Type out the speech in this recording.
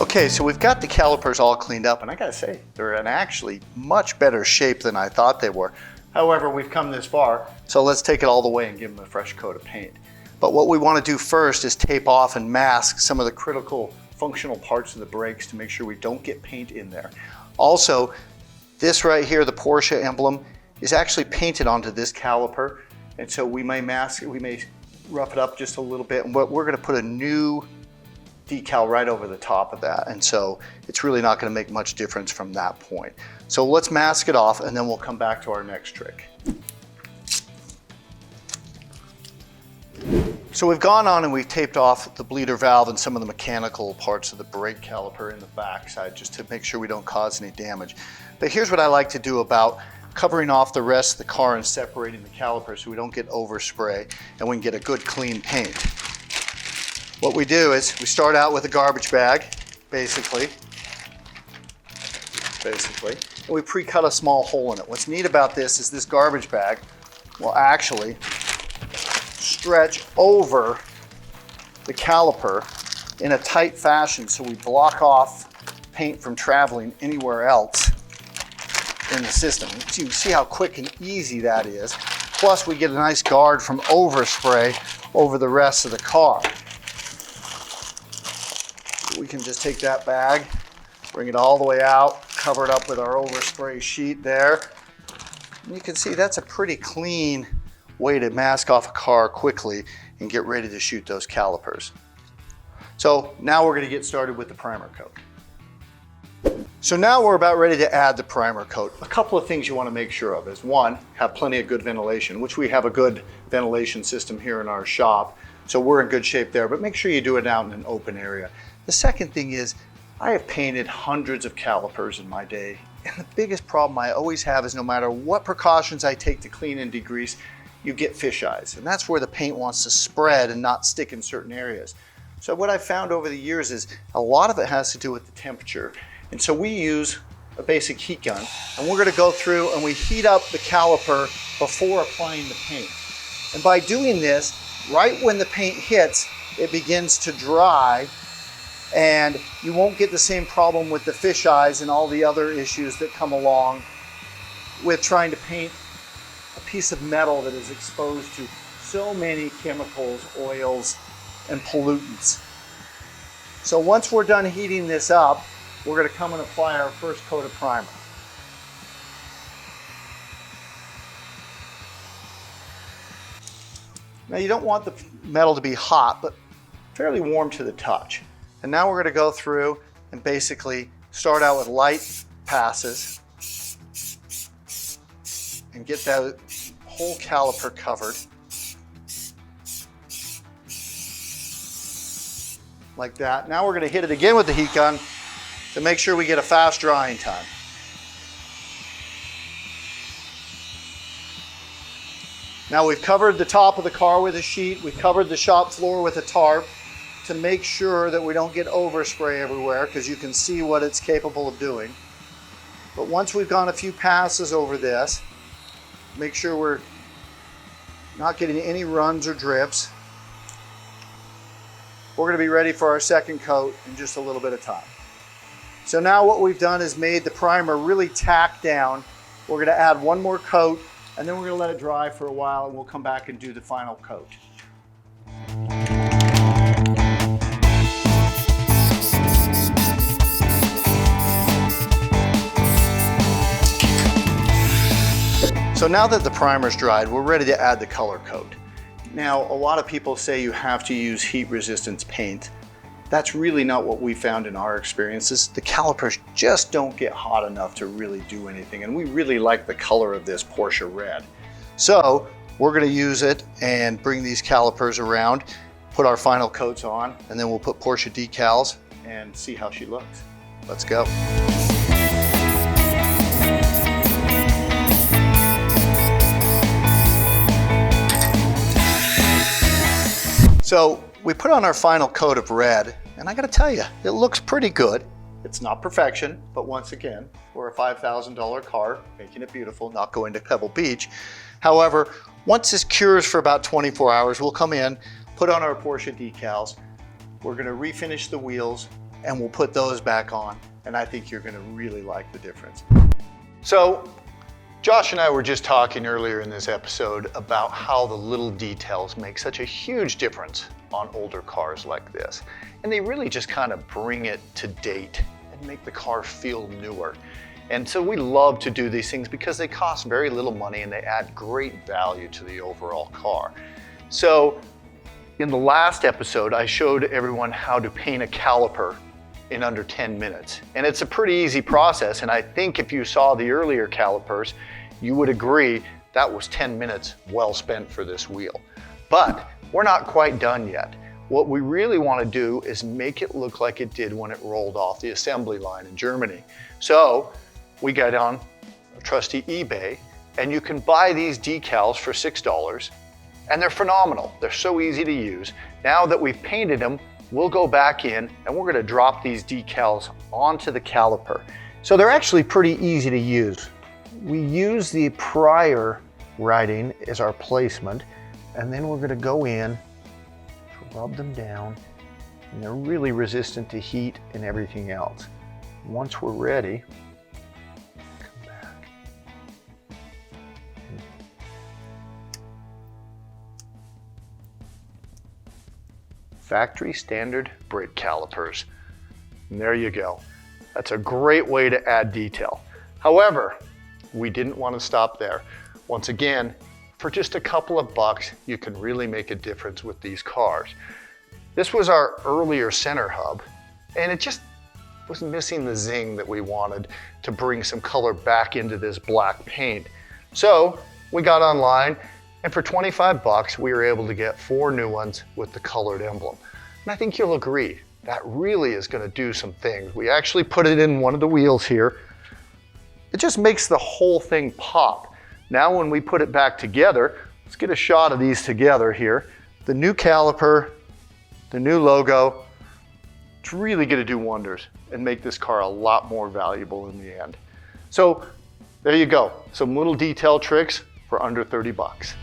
Okay, so we've got the calipers all cleaned up, and I gotta say, they're in actually much better shape than I thought they were. However, we've come this far, so let's take it all the way and give them a fresh coat of paint. But what we want to do first is tape off and mask some of the critical functional parts of the brakes to make sure we don't get paint in there. Also, this right here, the Porsche emblem, is actually painted onto this caliper, and so we may mask it, we may rough it up just a little bit, but we're going to put a new decal right over the top of that, and so it's really not going to make much difference from that point. So let's mask it off and then we'll come back to our next trick. So we've gone on and we've taped off the bleeder valve and some of the mechanical parts of the brake caliper in the back side just to make sure we don't cause any damage. But here's what I like to do about covering off the rest of the car and separating the caliper so we don't get overspray and we can get a good clean paint. What we do is we start out with a garbage bag, basically, and we pre-cut a small hole in it. What's neat about this is this garbage bag will actually stretch over the caliper in a tight fashion so we block off paint from traveling anywhere else in the system. So you see how quick and easy that is. Plus we get a nice guard from overspray over the rest of the car. We can just take that bag, bring it all the way out, cover it up with our overspray sheet there. And you can see that's a pretty clean way to mask off a car quickly and get ready to shoot those calipers. So now we're going to get started with the primer coat. So now we're about ready to add the primer coat. A couple of things you want to make sure of is one, have plenty of good ventilation, which we have a good ventilation system here in our shop. So we're in good shape there, but make sure you do it out in an open area. The second thing is, I have painted hundreds of calipers in my day, and the biggest problem I always have is no matter what precautions I take to clean and degrease, you get fish eyes, and that's where the paint wants to spread and not stick in certain areas. So what I've found over the years is a lot of it has to do with the temperature, and so we use a basic heat gun, and we're going to go through and we heat up the caliper before applying the paint. And by doing this, right when the paint hits, it begins to dry, and you won't get the same problem with the fish eyes and all the other issues that come along with trying to paint a piece of metal that is exposed to so many chemicals, oils, and pollutants. So once we're done heating this up, we're going to come and apply our first coat of primer. Now you don't want the metal to be hot, but fairly warm to the touch. And now we're going to go through and basically start out with light passes and get that whole caliper covered. Like that. Now we're going to hit it again with the heat gun to make sure we get a fast drying time. Now we've covered the top of the car with a sheet, we've covered the shop floor with a tarp to make sure that we don't get overspray everywhere, because you can see what it's capable of doing. But once we've gone a few passes over this, make sure we're not getting any runs or drips. We're going to be ready for our second coat in just a little bit of time. So now what we've done is made the primer really tack down. We're going to add one more coat, and then we're going to let it dry for a while, and we'll come back and do the final coat. So now that the primer's dried, we're ready to add the color coat. Now, a lot of people say you have to use heat resistance paint. That's really not what we found in our experiences. The calipers just don't get hot enough to really do anything, and we really like the color of this Porsche red. So we're going to use it and bring these calipers around, put our final coats on, and then we'll put Porsche decals and see how she looks. Let's go. So we put on our final coat of red, and I gotta tell you, it looks pretty good. It's not perfection, but once again, we're a $5,000 car, making it beautiful, not going to Pebble Beach. However, once this cures for about 24 hours, we'll come in, put on our Porsche decals. We're gonna refinish the wheels, and we'll put those back on. And I think you're gonna really like the difference. So, Josh and I were just talking earlier in this episode about how the little details make such a huge difference on older cars like this. And they really just kind of bring it to date and make the car feel newer. And so we love to do these things because they cost very little money and they add great value to the overall car. So in the last episode, I showed everyone how to paint a caliper in under 10 minutes. And it's a pretty easy process. And I think if you saw the earlier calipers, you would agree that was 10 minutes well spent for this wheel. But we're not quite done yet. What we really want to do is make it look like it did when it rolled off the assembly line in Germany. So we got on a trusty eBay, and you can buy these decals for $6, and they're phenomenal. They're so easy to use. Now that we've painted them, we'll go back in and we're going to drop these decals onto the caliper. So they're actually pretty easy to use. We use the prior writing as our placement, and then we're going to go in, rub them down, and they're really resistant to heat and everything else. Once we're ready, come back. Factory standard brake calipers. And there you go. That's a great way to add detail. However, we didn't want to stop there. Once again, for just a couple of bucks, you can really make a difference with these cars. This was our earlier center hub, and it just was missing the zing that we wanted to bring some color back into this black paint. So we got online, and for 25 bucks, we were able to get 4 new ones with the colored emblem. And I think you'll agree, that really is going to do some things. We actually put it in one of the wheels here. It just makes the whole thing pop. Now when we put it back together, let's get a shot of these together here. The new caliper, the new logo, it's really going to do wonders and make this car a lot more valuable in the end. So there you go, some little detail tricks for under 30 bucks.